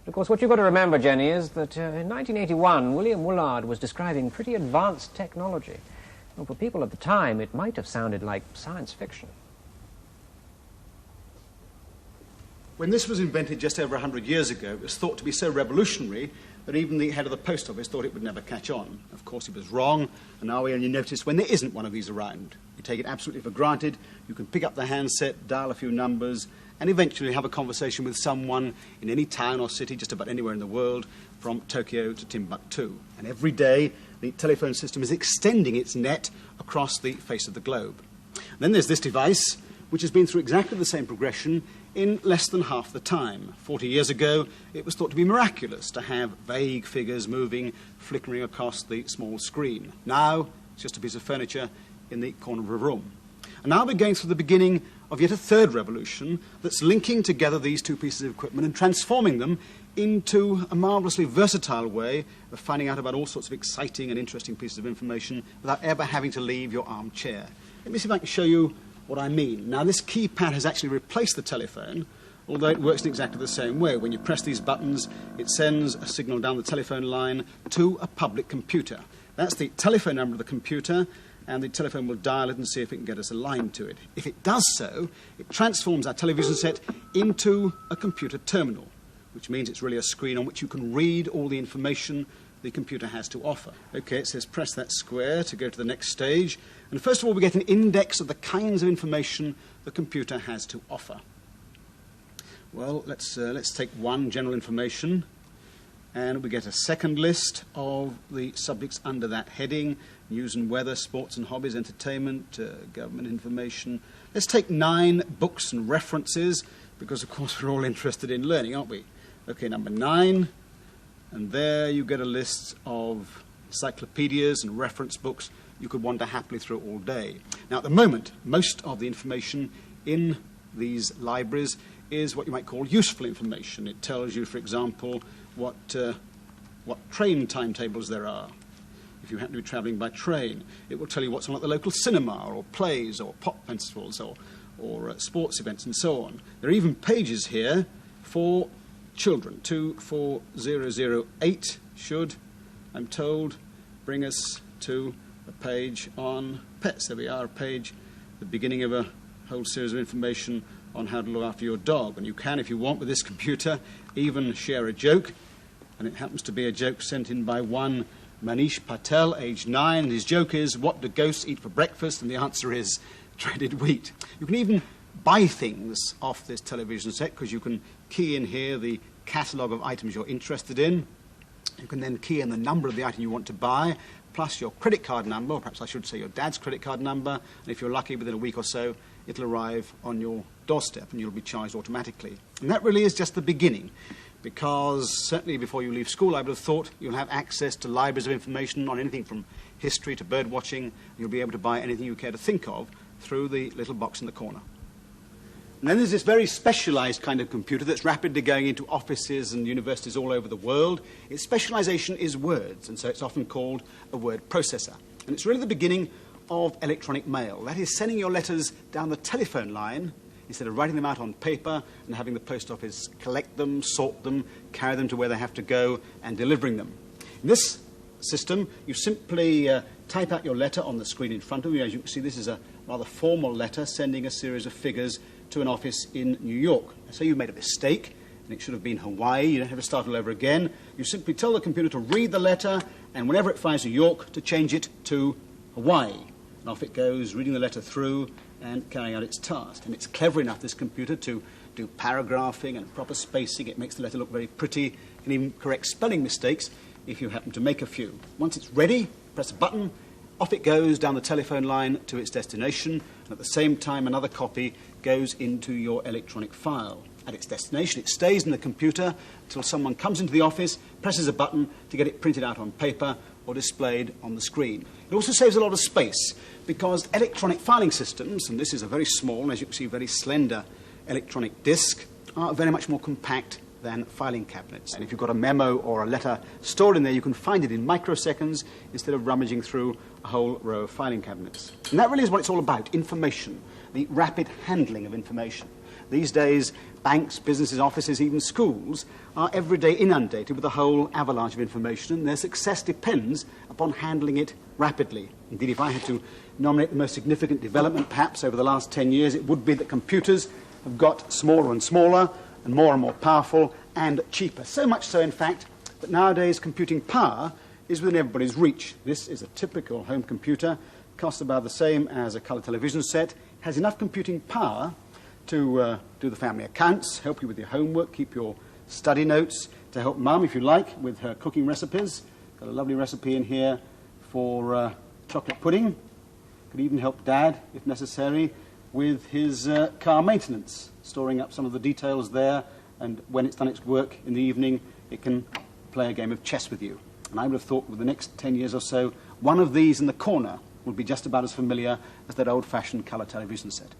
Of course, what you've got to remember, Jenny, is that in 1981, William Woolard was describing pretty advanced technology. Well, for people at the time, it might have sounded like science fiction. When this was invented just over 100 years ago, it was thought to be so revolutionary that even the head of the post office thought it would never catch on. Of course, he was wrong, and now we only notice when there isn't one of these around. You take it absolutely for granted. You can pick up the handset, dial a few numbers, and eventually have a conversation with someone in any town or city, just about anywhere in the world, from Tokyo to Timbuktu. And every day, the telephone system is extending its net across the face of the globe. And then there's this device, which has been through exactly the same progression in less than half the time. 40 years ago, it was thought to be miraculous to have vague figures moving, flickering across the small screen. Now, it's just a piece of furniture in the corner of a room. And now we're going through the beginning of yet a third revolution that's linking together these two pieces of equipment and transforming them into a marvellously versatile way of finding out about all sorts of exciting and interesting pieces of information without ever having to leave your armchair. Let me see if I can show you what I mean. Now, this keypad has actually replaced the telephone, although it works in exactly the same way. When you press these buttons, it sends a signal down the telephone line to a public computer. That's the telephone number of the computer, and the telephone will dial it and see if it can get us a line to it. If it does so, it transforms our television set into a computer terminal, which means it's really a screen on which you can read all the information the computer has to offer. OK, it says press that square to go to the next stage. And first of all, we get an index of the kinds of information the computer has to offer. Well, let's take one, general information. And we get a second list of the subjects under that heading: news and weather, sports and hobbies, entertainment, government information. Let's take 9 books and references, because, of course, we're all interested in learning, aren't we? OK, number 9. And there you get a list of encyclopedias and reference books you could wander happily through all day. Now, at the moment, most of the information in these libraries is what you might call useful information. It tells you, for example, what train timetables there are. If you happen to be travelling by train, it will tell you what's on at the local cinema, or plays, or pop festivals, or sports events, and so on. There are even pages here for children. 24008 should, I'm told, bring us to a page on pets. There we are, a page, the beginning of a whole series of information on how to look after your dog. And you can, if you want, with this computer, even share a joke. And it happens to be a joke sent in by one Manish Patel, aged 9. And his joke is, what do ghosts eat for breakfast? And the answer is shredded wheat. You can even buy things off this television set, because you can key in here the catalogue of items you're interested in. You can then key in the number of the item you want to buy, plus your credit card number, or perhaps I should say your dad's credit card number. And if you're lucky, within a week or so, it'll arrive on your doorstep and you'll be charged automatically. And that really is just the beginning, because certainly before you leave school, I would have thought you'll have access to libraries of information on anything from history to bird watching. You'll be able to buy anything you care to think of through the little box in the corner. And then there's this very specialised kind of computer that's rapidly going into offices and universities all over the world. Its specialisation is words, and so it's often called a word processor. And it's really the beginning of electronic mail. That is, sending your letters down the telephone line instead of writing them out on paper and having the post office collect them, sort them, carry them to where they have to go, and delivering them. In this system, you simply type out your letter on the screen in front of you. As you can see, this is a rather formal letter sending a series of figures to an office in New York. So you've made a mistake, and it should have been Hawaii. You don't have to start all over again. You simply tell the computer to read the letter, and whenever it finds New York, to change it to Hawaii. And off it goes, reading the letter through and carrying out its task. And it's clever enough, this computer, to do paragraphing and proper spacing. It makes the letter look very pretty. It can even correct spelling mistakes if you happen to make a few. Once it's ready, press a button, off it goes down the telephone line to its destination, and at the same time another copy goes into your electronic file. At its destination, it stays in the computer until someone comes into the office, presses a button to get it printed out on paper or displayed on the screen. It also saves a lot of space, because electronic filing systems, and this is a very small, and as you can see, very slender electronic disk, are very much more compact than filing cabinets. And if you've got a memo or a letter stored in there, you can find it in microseconds instead of rummaging through a whole row of filing cabinets. And that really is what it's all about, information, the rapid handling of information. These days, banks, businesses, offices, even schools are every day inundated with a whole avalanche of information, and their success depends upon handling it rapidly. Indeed, if I had to nominate the most significant development, perhaps, over the last 10 years, it would be that computers have got smaller and smaller and more powerful and cheaper. So much so, in fact, that nowadays computing power is within everybody's reach. This is a typical home computer, costs about the same as a colour television set, has enough computing power to do the family accounts, help you with your homework, keep your study notes, to help Mum, if you like, with her cooking recipes. Got a lovely recipe in here for chocolate pudding. Could even help Dad, if necessary, with his car maintenance, storing up some of the details there, and when it's done its work in the evening, it can play a game of chess with you. And I would have thought with the next 10 years or so, one of these in the corner would be just about as familiar as that old-fashioned colour television set.